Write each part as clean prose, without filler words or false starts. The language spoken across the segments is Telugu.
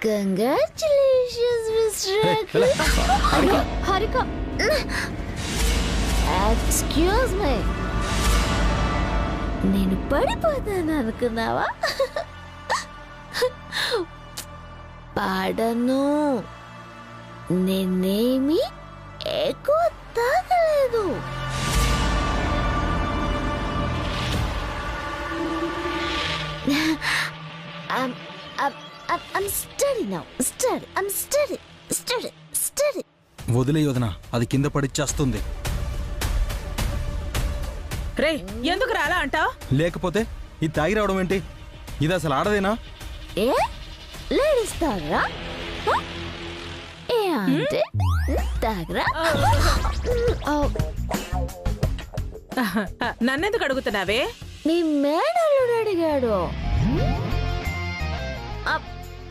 Congratulations mister Harika. Excuse me, నేను పడిపోతాను అనుకున్నావా? పాడను, నేనేమి ఎక్కువ తాగలేదు. I'm steady now. Steady. I'm steady. Steady. Steady. వదిలే యోధన, అది కింద పడి చేస్తుంది. రే ఎందుకు రాలా అంటావ్? లేకపోతే ఇది తాగి రావడం ఏంటి? ఇది అసలు ఆడదేనా? ఏ లేడీస్ తాగరా? ఏ అంటే తాగరా? నన్నెందుకు అడుగుతున్నావే? నీ మేనల్లుడు అడిగాడు.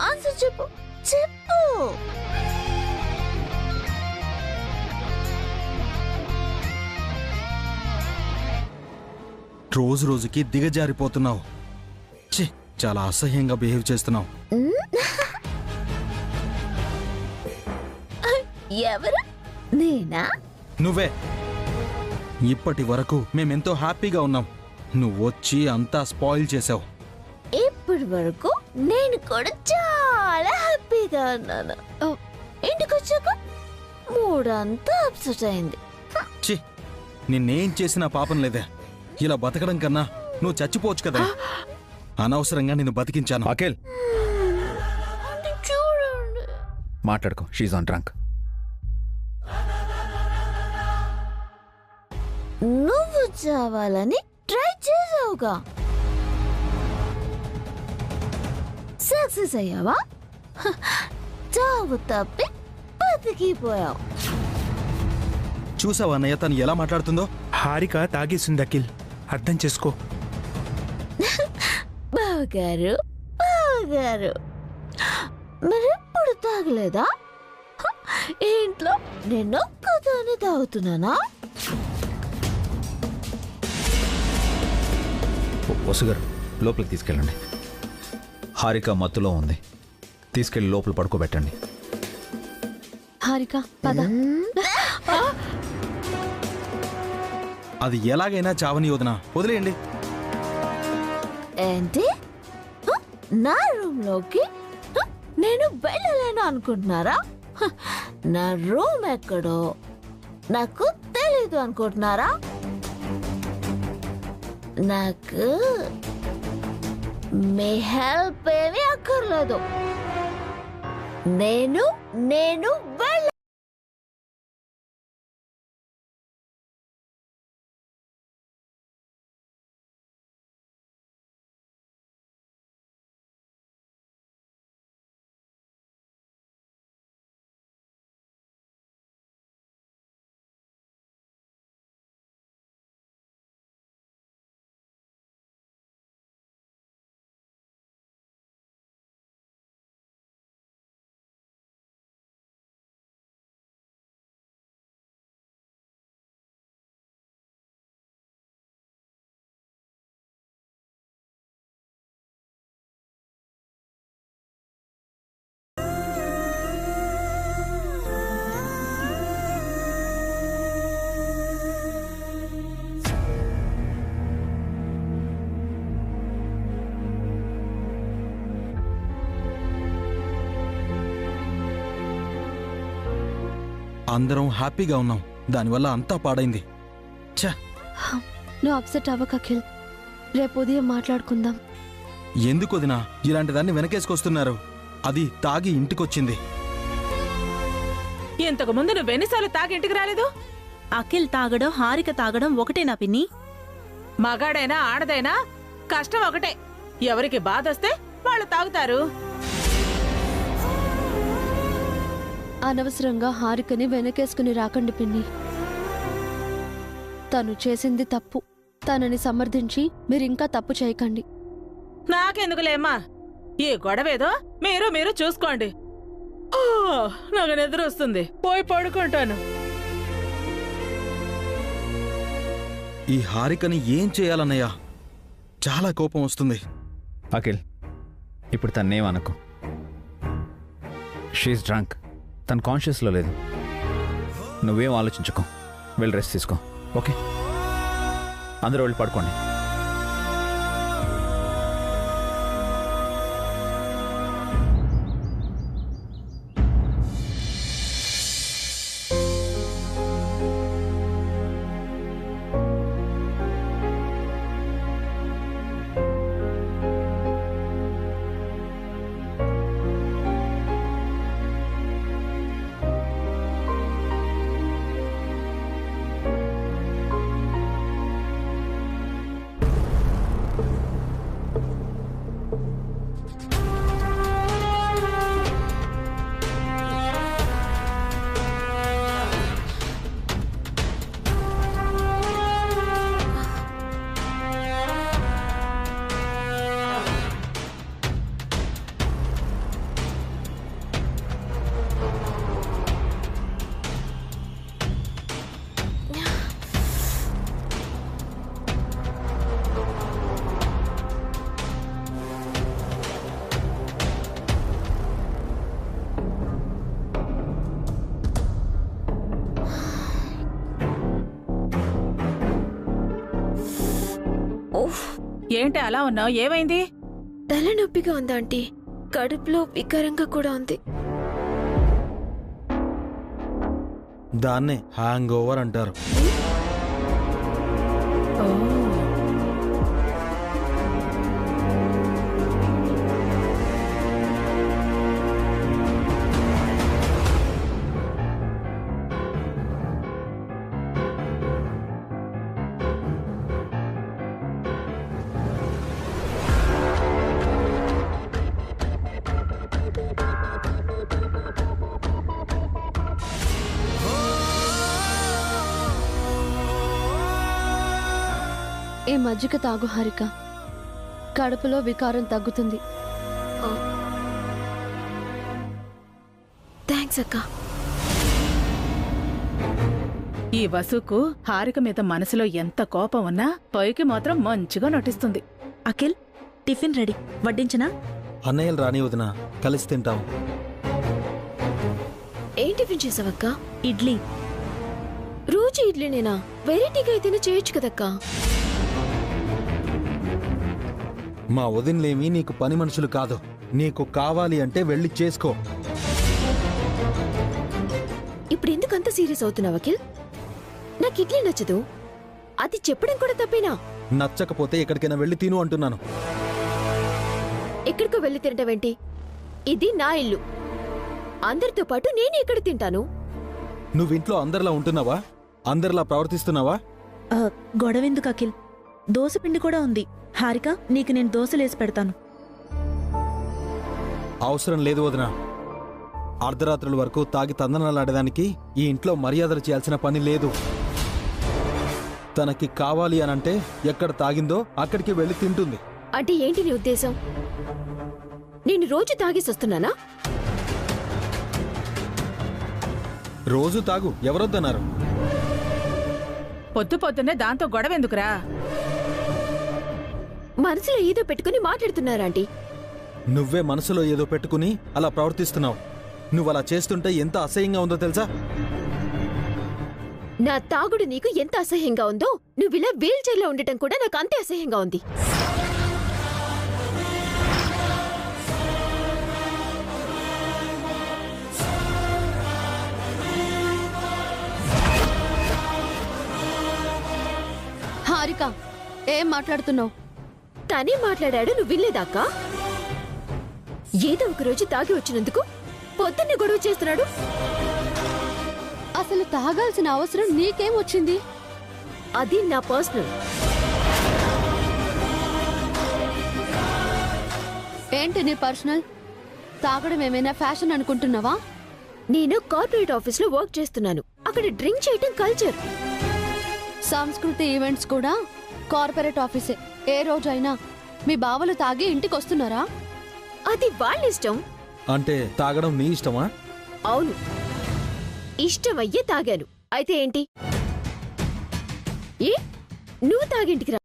ఆన్సర్ చెప్పు చెప్పు. రోజు రోజుకి దిగజారిపోతున్నావు. చాలా అసహ్యంగా బిహేవ్ చేస్తున్నావు. ఎవరు? నేనా? నువ్వే. ఇప్పటి వరకు మేమెంతో హ్యాపీగా ఉన్నాం, నువ్వు వచ్చి అంతా స్పాయిల్ చేసావు. ఇప్పటి వరకు నేను కూడా చాలా హ్యాపీగా ఉన్నాను. ఇంటికి వచ్చాక మూడంతా అప్సెట్ అయింది. నిన్నేం చేసినా పాపం లేదే. ఇలా బతకడం కన్నా నువ్వు చచ్చిపోవచ్చు కదా. అనవసరంగా నిన్ను బతికించాను. అఖిల్ చూడండి, మాట్లాడుకో. She's on drunk. నువ్వు చావాలని ట్రై చేసావుగా, సక్సెస్ అయ్యావా? చావు తప్పి బతికిపోయావు. చూసావా అన్నయ్య తను ఎలా మాట్లాడుతుందో? హారిక తాగేసింది అఖిల్, అర్థం చేసుకో. బావగారు బావగారు, మరెప్పుడు తాగలేదా? ఇంట్లో నేను ఒక్కదాన్ని తాగుతున్నానా? వసుగారు లోపలికి తీసుకెళ్ళండి. హారిక మత్తులో ఉంది, తీసుకెళ్లి లోపల పడుకోబెట్టండి. హారిక పద. అది ఎలాగైనా చావని యోధన, వదిలేయండి. ఏంటి? నా రూమ్ లోకి నేను వెళ్ళలేను అనుకుంటున్నారా? నా రూమ్ ఎక్కడో నాకు తెలీదు అనుకుంటున్నారా? నాకు మీ హెల్ప్ ఏమీ అక్కర్లేదు. నేను వెళ్ళ. అందరం హ్యాపీగా ఉన్నాం, దానివల్ల అంతా పాడైంది. నువ్వు అప్సెట్ అవ్వక అఖిల్, రేపు ఉదయం మాట్లాడుకుందాం. ఎందుకు వదినా ఇలాంటి దాన్ని వెనకేసుకొస్తున్నారు? అది తాగి ఇంటికొచ్చింది. ఇంతకు ముందు నువ్వెన్నిసార్లు తాగి ఇంటికి రాలేదు? అఖిల్ తాగడం హారిక తాగడం ఒకటేనా పిన్ని? మగాడైనా ఆడదైనా కష్టం ఒకటే. ఎవరికి బాధొస్తే వాళ్ళు తాగుతారు. అనవసరంగా హారికని వెనకేసుకుని రాకండి పిన్ని. తను చేసింది తప్పు. తనని సమర్థించి మీరింకా తప్పు చేయకండి. నాకెందుకులేమ్మా, ఈ గొడవేదో మీరు చూసుకోండి. నాకు నిద్ర వస్తుంది, పోయి పడుకుంటాను. ఈ హారికని ఏం చేయాలన్నయ్యా? చాలా కోపం వస్తుంది. అఖిల్ ఇప్పుడు తన్నేమనకు. She is drunk. తన కాన్షియస్లో లేదు. నువ్వేం ఆలోచించుకో, వెళ్ళి రెస్ట్ తీసుకో. ఓకే, అందరూ వెళ్ళి పడుకోండి. ఏంటి అలా ఉన్నావు? ఏమైంది? తలనొప్పిగా ఉంది ఆంటీ. కడుపులో వికారంగా కూడా ఉంది. దాన్నే హ్యాంగ్ ఓవర్ అంటారు. ఏ మజ్జిగ తాగు హారిక, కడుపులో వికారం తగ్గుతుంది. థ్యాంక్స్ అక్క. ఈ వసుకు హారిక మీద మనసులో ఎంత కోపం ఉన్నా పైకి మాత్రం మంచిగా నటిస్తుంది. అఖిల్, టిఫిన్ రెడీ, వడ్డించనా? అన్నయ్యలు రాని వదిన, కలిసి తింటాం. ఏం టిఫిన్ చేసావక్క? ఇడ్లీ. రోజు ఇడ్లీనేనా? వెరైటీగా అయితేనే చేయొచ్చు కదక్కా. మా వదినలేమి నీకు పని మనుషులు కాదు. నీకు కావాలి అంటే వెళ్ళి చేసుకో. ఇప్పుడు ఎందుకంత సీరియస్ అవుతున్నావు అఖిల్? నాకు ఇడ్లీ నచ్చదు, అది చెప్పడం కూడా తప్పేనా? నచ్చకపోతే ఎక్కడికైనా వెళ్ళి తిను అంటున్నాను. ఎక్కడికో వెళ్ళి తినటమేంటి? ఇది నా ఇల్లు. అందరితో పాటు నేను ఎక్కడ తింటాను? నువ్వింట్లో అందరిలా ఉంటున్నావా? అందరిలా ప్రవర్తిస్తున్నావా? గొడవెందుకు అఖిల్? దోశ పిండి కూడా ఉంది. హారిక, నీకు నేను దోశలేసి పెడతాను. అవసరం లేదు వదినా. అర్ధరాత్రుల వరకు తాగి తందనాలాడడానికి ఈ ఇంట్లో మర్యాదలు చేయాల్సిన పని లేదు. తనకి కావాలి అనంటే ఎక్కడ తాగిందో అక్కడికి వెళ్ళి తింటుంది. అంటే ఏంటి నీ ఉద్దేశం? నేను రోజు తాగేసొస్తున్నానా? రోజు తాగు, ఎవరొద్దన్నారు? పొద్దు పొద్దున్నే దాంతో గొడవెందుకురా? మనసులో ఏదో పెట్టుకుని మాట్లాడుతున్నారాంటీ. నువ్వే మనసులో ఏదో పెట్టుకుని అలా ప్రవర్తిస్తున్నావు. నువ్వలా చేస్తుంటే ఎంత అసహ్యంగా ఉందో తెలుసా? నా తాగుడు నీకు ఎంత అసహ్యంగా ఉందో, నువ్విలా వీల్ చైర్లో ఉండటం కూడా నాకు అంతే అసహ్యంగా ఉంది. హారిక, ఏం మాట్లాడుతున్నావు? తనే మాట్లాడాడు, నువ్వు వినలేదాకా? ఏదో ఒకరోజు తాగి వచ్చినందుకు పొద్దున్నే గొడవ చేస్తున్నాడు. అసలు తాగాల్సిన అవసరం నీకేం వచ్చింది? అది నా పర్సనల్. ఏంటి నీ పర్సనల్? తాగడం ఏమైనా ఫ్యాషన్ అనుకుంటున్నావా? నేను కార్పొరేట్ ఆఫీస్లో వర్క్ చేస్తున్నాను. అక్కడ డ్రింక్ చేయటం కల్చర్. సంస్కృతి ఈవెంట్స్ కూడా కార్పొరేట్ ఆఫీసే. ఏ రోజైనా మీ బావలు తాగి ఇంటికి వస్తున్నారా? అది వాళ్ళ ఇష్టం. అంటే తాగడం నీ ఇష్టమా? అవును, ఇష్టమయ్యే తాగాను. అయితే ఏంటి? ఏ నువ్వు తాగింటికి రా.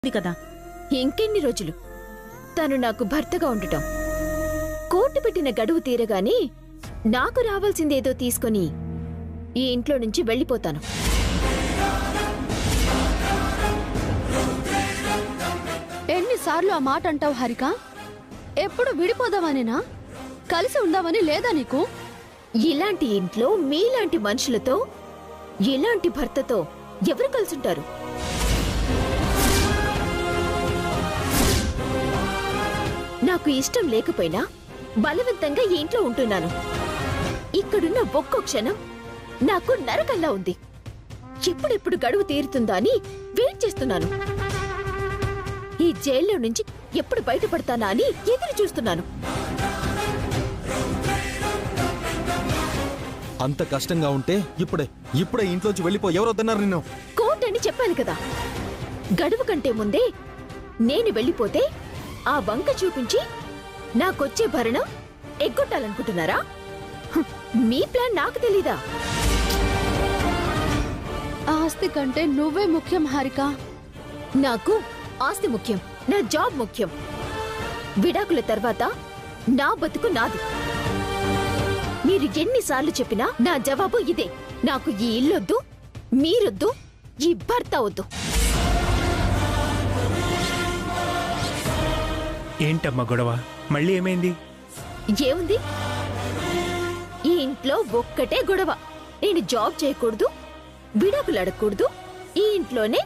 ఉంది కదా. ఇంకెన్ని రోజులు తను నాకు భర్తగా ఉండటం? కోర్టు పెట్టిన గడువు తీరగానే నాకు రావాల్సిందేదో తీసుకొని ఈ ఇంట్లో నుంచి వెళ్ళిపోతాను. ఎన్నిసార్లు ఆ మాట అంటావు హారిక? ఎప్పుడు విడిపోదామనేనా? కలిసి ఉందామని లేదా నీకు? ఇలాంటి ఇంట్లో మీలాంటి మనుషులతో, ఇలాంటి భర్తతో ఎవరు కలుసుంటారు? నాకు ఇష్టం లేకపోయినా బలవంతంగా ఈ ఇంట్లో ఉంటున్నాను. ఇక్కడున్న ఒక్కో క్షణం నాకు నరకల్లా ఉంది. ఎప్పుడెప్పుడు గడువు తీరుతుందా అని వెయిట్ చేస్తున్నాను. ఈ జైల్లో నుంచి ఎప్పుడు బయటపడతానా అని ఎదురు చూస్తున్నాను. అంత కష్టంగా ఉంటే ఇప్పుడే ఇంట్లోంచి వెళ్ళిపో. ఎవరు వద్దన్నారు నిన్ను? కోర్టు అని చెప్పాను కదా. గడువు కంటే ముందే నేను వెళ్ళిపోతే ఆ వంక చూపించి నాకొచ్చే భరణం ఎగ్గొట్టాలనుకుంటున్నారా? మీ ప్లాన్ నాకు తెలీదా? ఆస్తి కంటే నువ్వే ముఖ్యం హారిక. నాకు ఆస్తి ముఖ్యం, నా జాబ్ ముఖ్యం. విడాకుల తర్వాత నా బతుకు నాది. మీరు ఎన్నిసార్లు చెప్పినా నా జవాబు ఇదే. నాకు ఈ ఇల్లొద్దు, మీరొద్దు, ఈ భర్త వద్దు. ఏంటమ్మా గొడవ? మళ్ళీ ఏమైంది? ఏముంది? ఈ ఇంట్లో ఒక్కటే గొడవ. నేను జాబ్ చేయకూడదు, విడాకులు అడగకూడదు, ఈ ఇంట్లోనే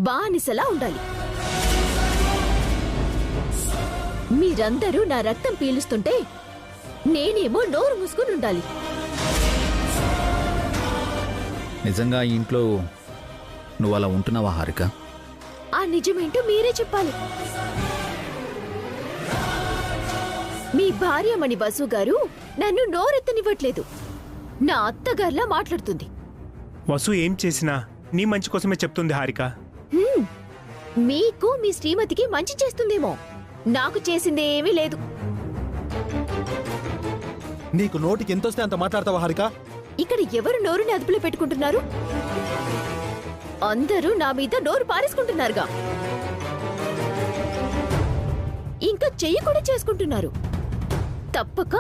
బానిసలా ఉండాలి. మీరందరూ నా రక్తం పీలుస్తుంటే నేనేమో నోరు మూసుకుని ఉండాలి. నిజంగా ఈ ఇంట్లో నువ్వు అలా ఉంటున్నావా హారిక? ఆ నిజమేంటో మీరే చెప్పాలి. మీ భార్యమణి వసు గారు నన్ను నోరెత్తనివ్వట్లేదు. నా అత్తగారిలా మాట్లాడుతుంది. వసు ఏం చేసినా నీ మంచి కోసమే చెప్తుంది హారిక. మీకు మీ శ్రీమతికి మంచి చేస్తుందేమో, నాకు చేసిందేమీ లేదు. నీకు నోటికి ఎంతొస్తే అంత మాట్లాడతావా హారిక? ఇక్కడ ఎవరు నోరుని అదుపులో పెట్టుకుంటున్నారు? అందరూ నా మీద నోరు పారేసుకుంటున్నారుగా. ఇంకా చెయ్యి కూడా చేసుకుంటున్నారు. తప్పక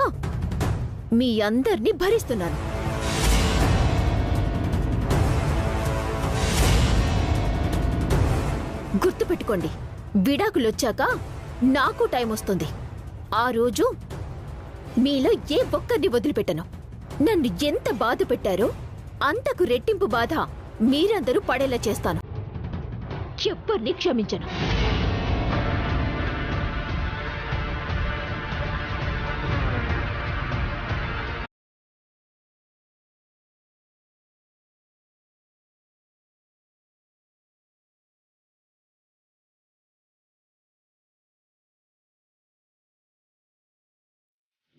మీ అందర్నీ భరిస్తున్నాను. గుర్తుపెట్టుకోండి, విడాకులొచ్చాక నాకు టైం వస్తుంది. ఆ రోజు మీలో ఏ ఒక్కరిని వదిలిపెట్టను. నన్ను ఎంత బాధ పెట్టారో అంతకు రెట్టింపు బాధ మీరందరూ పడేలా చేస్తాను. ఎవ్వరిని క్షమించను.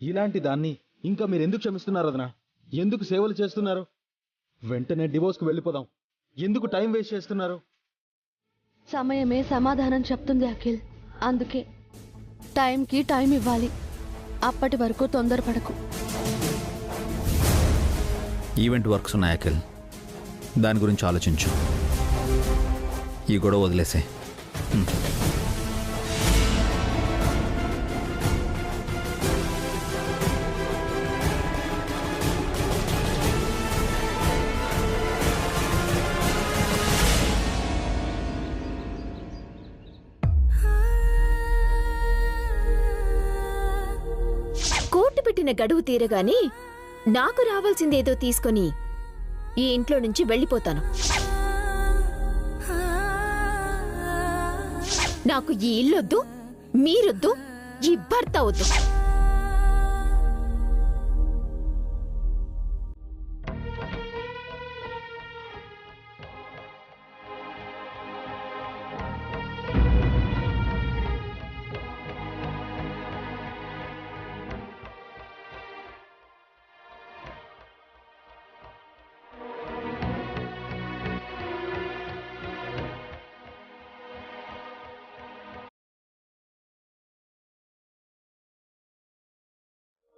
ఇలాంటి దాన్ని ఇంకా మీరు ఎందుకు క్షమిస్తున్నారు వదనా? ఎందుకు సేవలు చేస్తున్నారు? వెంటనే డివోర్స్కి వెళ్ళిపోదాం. ఎందుకు టైం వేస్ట్ చేస్తున్నారు? సమయమే సమాధానం చెప్తుంది అఖిల్. అందుకే టైంకి టైం ఇవ్వాలి. అప్పటి వరకు తొందరపడకు. ఈవెంట్ వర్క్స్ ఉన్నాయి అఖిల్, దాని గురించి ఆలోచించు. ఈ గొడవ వదిలేసే. కోర్టు పెట్టిన గడువు తీరగానే నాకు రావాల్సిందేదో తీసుకొని ఈ ఇంట్లో నుంచి వెళ్ళిపోతాను. నాకు ఈ ఇల్లొద్దు, మీరొద్దు, ఈ భర్త వద్దు.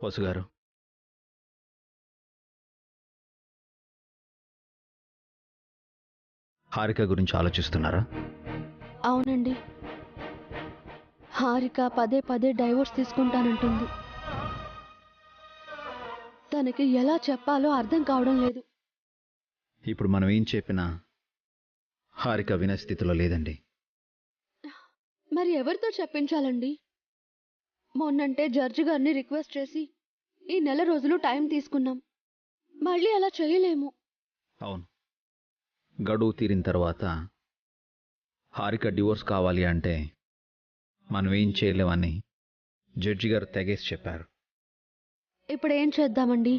వసు గారు, హారిక గురించి ఆలోచిస్తున్నారా? అవునండి, హారిక పదే పదే డైవోర్స్ తీసుకుంటానంటుంది. తనకి ఎలా చెప్పాలో అర్థం కావడం లేదు. ఇప్పుడు మనం ఏం చెప్పినా హారిక వినే స్థితిలో లేదండి. మరి ఎవరితో చెప్పించాలండి? మొన్నంటే జడ్జి గారిని రిక్వెస్ట్ చేసి ఈ నెల రోజులు టైం తీసుకున్నాం. మళ్ళీ అలా చేయలేము. అవును, గడువు తీరిన తర్వాత హారిక డివోర్స్ కావాలి అంటే మనం ఏం చేయలేమని జడ్జి గారు తెగేసి చెప్పారు. ఇప్పుడు ఏం చేద్దామండి?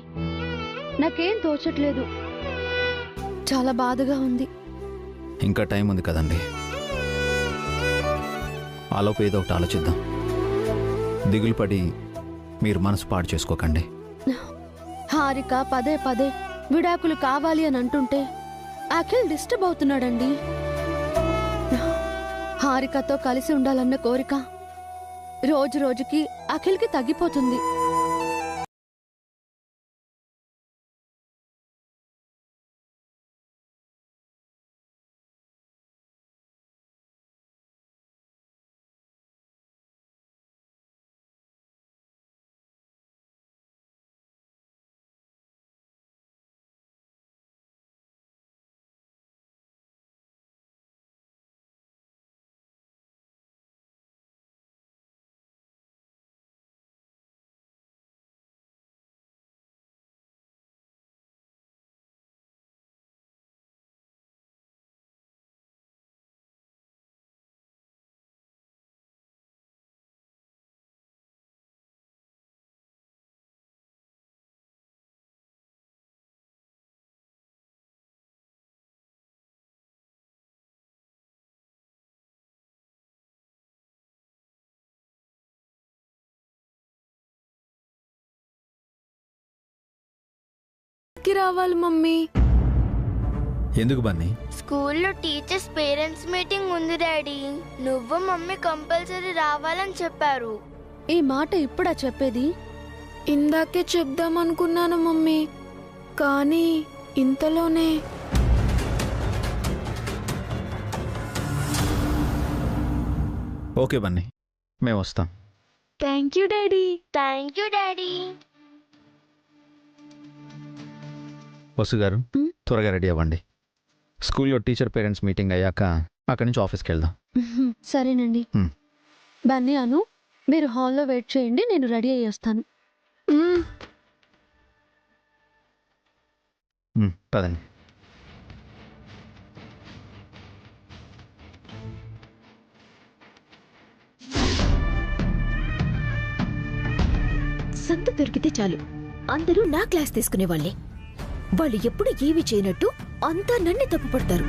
నాకేం తోచట్లేదు. చాలా బాధగా ఉంది. ఇంకా టైం ఉంది కదండి, ఆలోపు ఏదో ఒకటి ఆలోచిద్దాం. దిగులు పడి మీరు మనసు పాడు చేసుకోకండి. హారిక పదే పదే విడాకులు కావాలి అని అంటుంటే అఖిల్ డిస్టర్బ్ అవుతున్నాడండి. హారికతో కలిసి ఉండాలన్న కోరిక రోజు రోజుకి అఖిల్కి తగ్గిపోతుంది. రావాలి మమ్మీ. ఎందుకు బన్నీ? స్కూల్లో టీచర్స్ పేరెంట్స్ మీటింగ్ ఉంది డాడీ. నువ్వు మమ్మీ కంపల్సరీ రావాలని చెప్పారు. ఈ మాట ఇప్పుడా చెప్పేది? ఇందాకే చెప్దాం అనుకున్నాను మమ్మీ, కానీ ఇంతలోనే. ఓకే బన్నీ, మేము వస్తాం. Thank you daddy. Thank you daddy. Vasu గారు, త్వరగా రెడీ అవ్వండి. స్కూల్లో టీచర్ పేరెంట్స్ మీటింగ్ అయ్యాక అక్కడి నుంచి ఆఫీస్కి వెళ్దాం. సరేనండి. బన్నీ అను, మీరు హాల్లో వెయిట్ చేయండి, నేను రెడీ అయ్యి వస్తాను. పదండి. సంత దొరికితే చాలు అందరూ నా క్లాస్ తీసుకునేవాళ్ళే. వాళ్ళు ఎప్పుడు ఏమి చేయనట్టు అంతా నన్ను తప్పుపడతారు.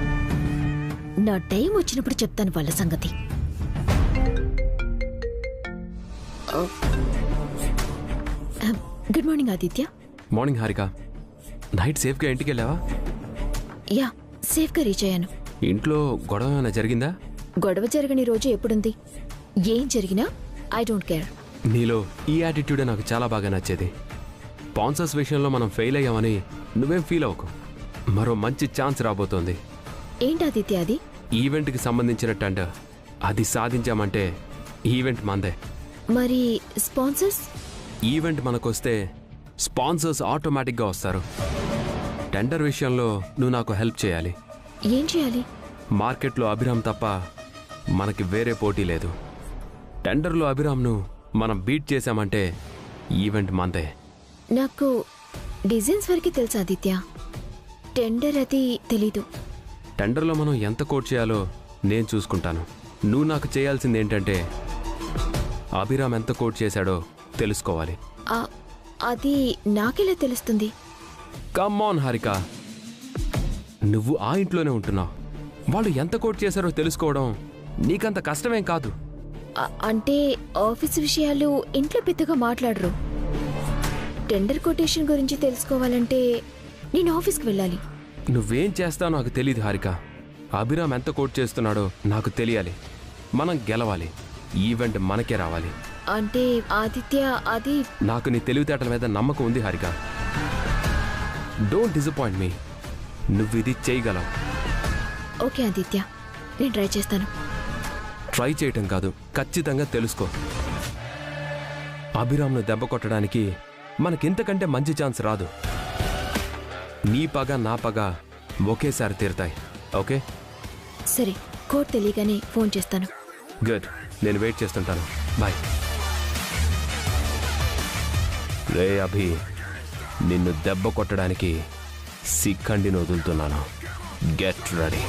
నా టైం వచ్చినప్పుడు చెప్తాను వాళ్ళ సంగతి. Good morning Aditya. Morning Harika. Night సేఫ్గా ఇంటికి వెళ్ళావా? యా, సేఫ్గా రీచ్ అయ్యాను. ఇంట్లో గొడవ ఏమైనా జరిగిందా? గొడవ జరగని రోజు ఎప్పుడుంది? ఏం జరిగినా ఐ డోంట్ కేర్. నీలో ఈ యాటిట్యూడే నాకు చాలా బాగా నచ్చేది. స్పాన్సర్స్ విషయంలో మనం ఫెయిల్ అయ్యామని నువ్వేం ఫీల్ అవ్వకు. మరో మంచి ఛాన్స్ రాబోతోంది. ఏంటి ఆదిత్య అది? ఈవెంట్కి సంబంధించిన టెండర్. అది సాధించామంటే ఈవెంట్ మందే. మరి స్పాన్సర్స్? ఈవెంట్ మనకొస్తే స్పాన్సర్స్ ఆటోమేటిక్గా వస్తారు. టెండర్ విషయంలో నువ్వు నాకు హెల్ప్ చేయాలి. ఏం చేయాలి? మార్కెట్లో అభిరామ్ తప్ప మనకి వేరే పోటీ లేదు. టెండర్లో అభిరామ్ను మనం బీట్ చేశామంటే ఈవెంట్ మందే. నాకు డిజైన్స్ వరకు తెలుసు ఆదిత్య, టెండర్ అది తెలీదు. టెండర్లో మనం ఎంత కోట్ చేయాలో నేను చూసుకుంటాను. నువ్వు నాకు చేయాల్సింది ఏంటంటే అభిరామ్ ఎంత కోట్ చేశాడో తెలుసుకోవాలి. అది నాకెలా తెలుస్తుంది? కమ్ ఆన్ హారిక, నువ్వు ఆ ఇంట్లోనే ఉంటున్నావు. వాళ్ళు ఎంత కోట్ చేశారో తెలుసుకోవడం నీకంత కష్టమేం కాదు. అంటే ఆఫీస్ విషయాలు ఇంట్లో పెద్దగా మాట్లాడరు. టెండర్ కొటేషన్ గురించి తెలుసుకోవాలంటే నేను ఆఫీస్కి వెళ్ళాలి. నువ్వేం చేస్తావో నాకు తెలియదు హారిక. అభిరామ్ ఎంత కోట్ చేస్తున్నాడో నాకు తెలియాలి. మనం గెలవాలి. ఈవెంట్ మనకే రావాలి. అంటే ఆదిత్య అది... నాకు నీ తెలివితేటల మీద నమ్మకం ఉంది హారిక. Don't disappoint me. నువ్వు ఇది చేయగలవు. ఓకే ఆదిత్య, నేను ట్రై చేస్తాను. ట్రై చేయటం కాదు, ఖచ్చితంగా తెలుసుకో. అభిరామ్ను దెబ్బ కొట్టడానికి మనకింతకంటే మంచి ఛాన్స్ రాదు. నీ పగ నా పగ ఒకేసారి తీరుతాయి. ఓకే? సరే, కోడ్ తెలియగానే ఫోన్ చేస్తాను. గుడ్, నేను వెయిట్ చేస్తుంటాను. బాయ్. రే అభి, నిన్ను దెబ్బ కొట్టడానికి సిక్కండిని వదులుతున్నాను. Get ready.